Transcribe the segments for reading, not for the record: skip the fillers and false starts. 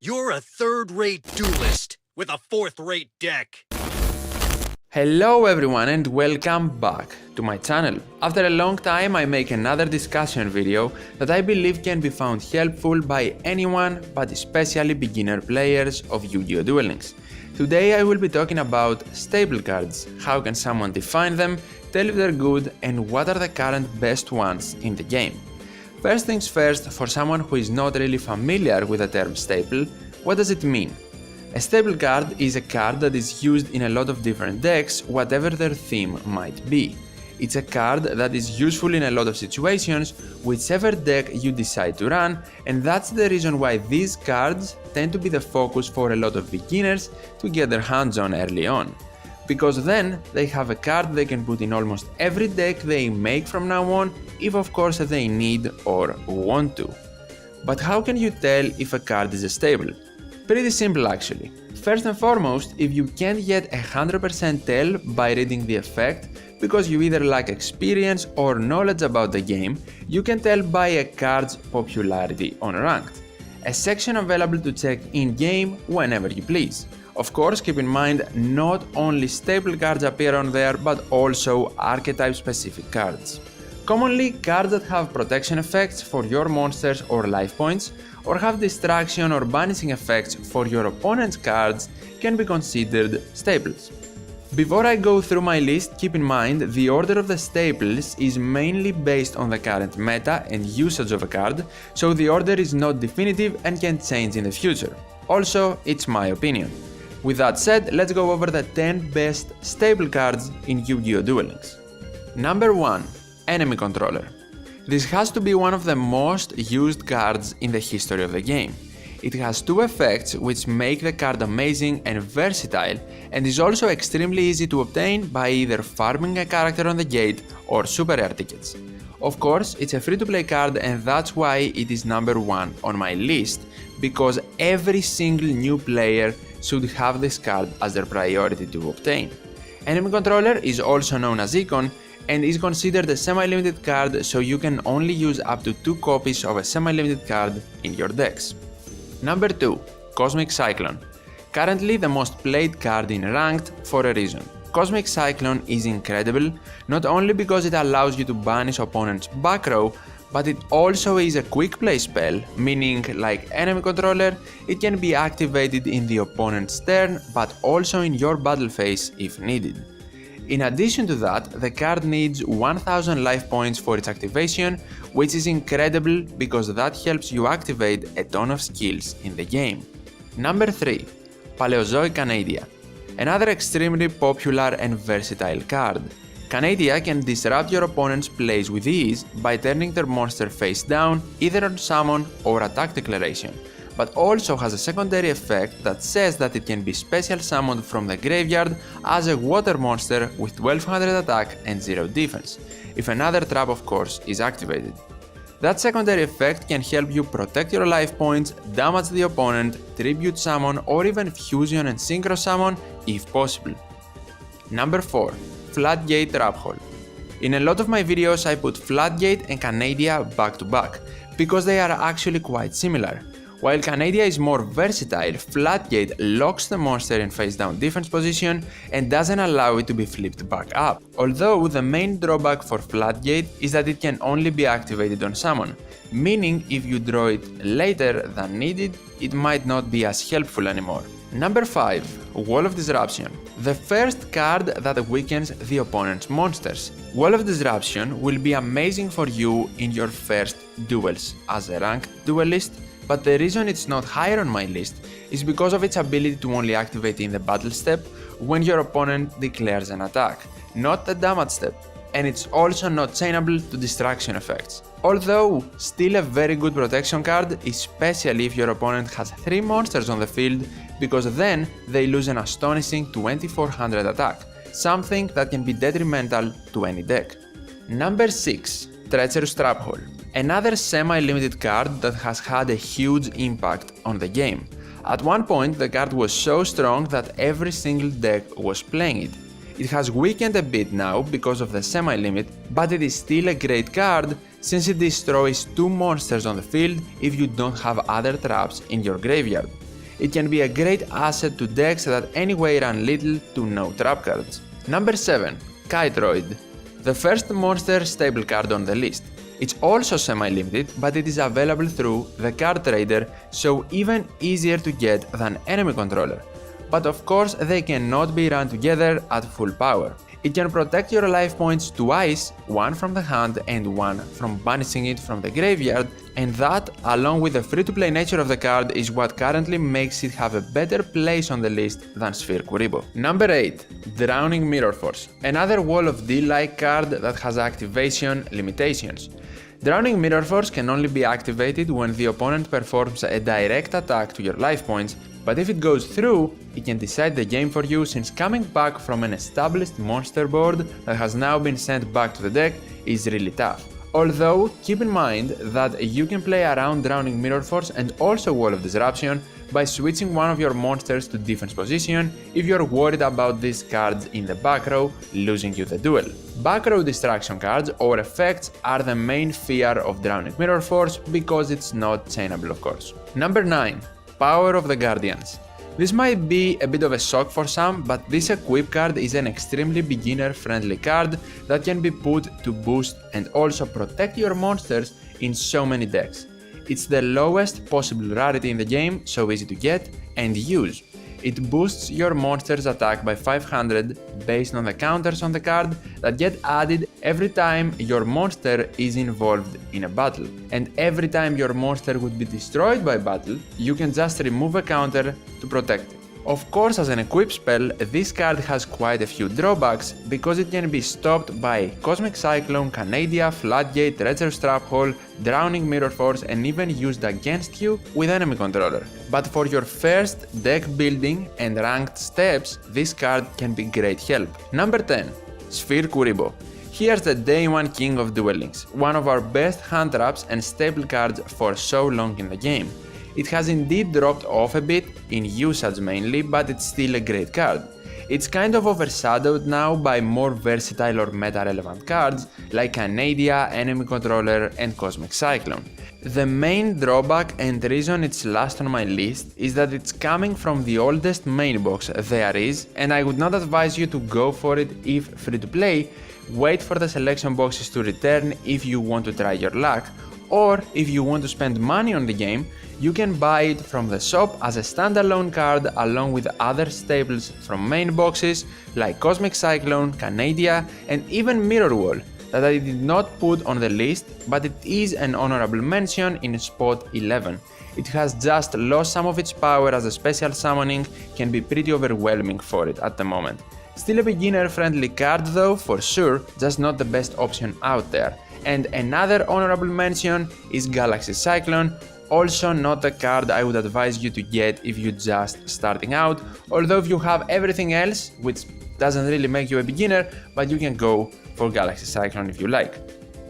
You're a third-rate duelist with a fourth-rate deck. Hello everyone and welcome back to my channel. After a long time I make another discussion video that I believe can be found helpful by anyone but especially beginner players of Yu-Gi-Oh! Duel Links. Today I will be talking about stable cards, how can someone define them, tell if they're good and what are the current best ones in the game. First things first, for someone who is not really familiar with the term staple, what does it mean? A staple card is a card that is used in a lot of different decks, whatever their theme might be. It's a card that is useful in a lot of situations, whichever deck you decide to run, and that's the reason why these cards tend to be the focus for a lot of beginners to get their hands on early on. Because then they have a card they can put in almost every deck they make from now on, if of course they need or want to. But how can you tell if a card is a stable? Pretty simple actually. First and foremost, if you can't yet 100% tell by reading the effect, because you either lack experience or knowledge about the game, you can tell by a card's popularity on Ranked. A section available to check in-game whenever you please. Of course, keep in mind, not only staple cards appear on there, but also archetype-specific cards. Commonly, cards that have protection effects for your monsters or life points, or have distraction or banishing effects for your opponent's cards can be considered staples. Before I go through my list, keep in mind the order of the staples is mainly based on the current meta and usage of a card, so the order is not definitive and can change in the future. Also, it's my opinion. With that said, let's go over the 10 best stable cards in Yu-Gi-Oh! Duel Links. Number 1. Enemy Controller. This has to be one of the most used cards in the history of the game. It has two effects which make the card amazing and versatile, and is also extremely easy to obtain by either farming a character on the gate or super rare tickets. Of course, it's a free-to-play card and that's why it is number 1 on my list, because every single new player should have this card as their priority to obtain. Enemy Controller is also known as Icon and is considered a semi-limited card, so you can only use up to 2 copies of a semi-limited card in your decks. Number 2. Cosmic Cyclone. Currently the most played card in Ranked for a reason. Cosmic Cyclone is incredible, not only because it allows you to banish opponent's back row, but it also is a quick play spell, meaning like Enemy Controller, it can be activated in the opponent's turn, but also in your battle phase if needed. In addition to that, the card needs 1000 life points for its activation, which is incredible because that helps you activate a ton of skills in the game. Number 3. PALEOZOIC CANADIA. Another extremely popular and versatile card. CANADIA can disrupt your opponent's plays with ease by turning their monster face down either on summon or attack declaration, but also has a secondary effect that says that it can be special summoned from the graveyard as a water monster with 1200 attack and 0 defense, if another trap of course is activated. That secondary effect can help you protect your life points, damage the opponent, tribute summon or even fusion and synchro summon if possible. Number 4. Floodgate Trap Hole. In a lot of my videos I put Floodgate and CANADIA back to back, because they are actually quite similar. While CANADIA is more versatile, Floodgate locks the monster in face down defense position and doesn't allow it to be flipped back up. Although the main drawback for Floodgate is that it can only be activated on summon, meaning if you draw it later than needed, it might not be as helpful anymore. Number 5. Wall of Disruption. The first card that weakens the opponent's monsters. Wall of Disruption will be amazing for you in your first duels as a ranked duelist, but the reason it's not higher on my list is because of its ability to only activate in the battle step when your opponent declares an attack, not the damage step, and it's also not chainable to distraction effects. Although still a very good protection card, especially if your opponent has 3 monsters on the field, because then they lose an astonishing 2400 attack, something that can be detrimental to any deck. Number 6. Treacherous Trap Hole. Another semi-limited card that has had a huge impact on the game. At one point the card was so strong that every single deck was playing it. It has weakened a bit now because of the semi-limit, but it is still a great card since it destroys 2 monsters on the field if you don't have other traps in your graveyard. it can be a great asset to decks that anyway run little to no trap cards. Number 7. Kytroid, the first monster stable card on the list. It's also semi-limited, but it is available through the card trader, so even easier to get than enemy controller. But of course they cannot be run together at full power. It can protect your life points twice, one from the hand and one from banishing it from the graveyard, and that, along with the free-to-play nature of the card, is what currently makes it have a better place on the list than Sphere KURIBOH. Number 8. Drowning Mirror Force, another Wall of D-like card that has activation limitations. Drowning Mirror Force can only be activated when the opponent performs a direct attack to your life points, but if it goes through, it can decide the game for you, since coming back from an established monster board that has now been sent back to the deck is really tough. Although, keep in mind that you can play around Drowning Mirror Force and also Wall of Disruption by switching one of your monsters to defense position if you're worried about these cards in the back row losing you the duel. Back row distraction cards or effects are the main fear of Drowning Mirror Force because it's not chainable, of course. Number 9. Power of the Guardians. This might be a bit of a shock for some, but this equip card is an extremely beginner-friendly card that can be put to boost and also protect your monsters in so many decks. It's the lowest possible rarity in the game, so easy to get and use. It boosts your monster's attack by 500 based on the counters on the card that get added every time your monster is involved in a battle. And every time your monster would be destroyed by battle, you can just remove a counter to protect it. Of course, as an equip spell, this card has quite a few drawbacks because it can be stopped by Cosmic Cyclone, CANADIA, FLOODGATE, Treacherous Trap Hole, Drowning Mirror Force, and even used against you with enemy controller. But for your first deck building and ranked steps, this card can be great help. Number 10. Sphere KURIBOH. Here's the day one king of Duel Links, one of our best hand traps and staple cards for so long in the game. It has indeed dropped off a bit, in usage mainly, but it's still a great card. It's kind of overshadowed now by more versatile or meta-relevant cards like CANADIA, Enemy Controller and Cosmic Cyclone. The main drawback and reason it's last on my list is that it's coming from the oldest main box there is, and I would not advise you to go for it if free to play. Wait for the selection boxes to return if you want to try your luck, or if you want to spend money on the game, you can buy it from the shop as a standalone card along with other staples from main boxes like Cosmic Cyclone, CANADIA and even Mirror Wall that I did not put on the list, but it is an honorable mention in spot 11. It has just lost some of its power as a special summoning can be pretty overwhelming for it at the moment. Still a beginner friendly card though for sure, just not the best option out there. And another honorable mention is Galaxy Cyclone, also not a card I would advise you to get if you're just starting out, although if you have everything else, which doesn't really make you a beginner, but you can go for Galaxy Cyclone if you like.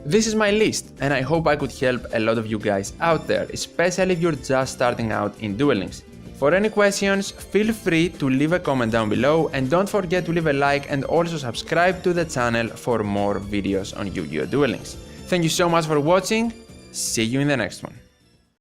This is my list, and I hope I could help a lot of you guys out there, especially if you're just starting out in Duel Links. For any questions, feel free to leave a comment down below, and don't forget to leave a like and also subscribe to the channel for more videos on Yu-Gi-Oh! Duel Links. Thank you so much for watching, see you in the next one.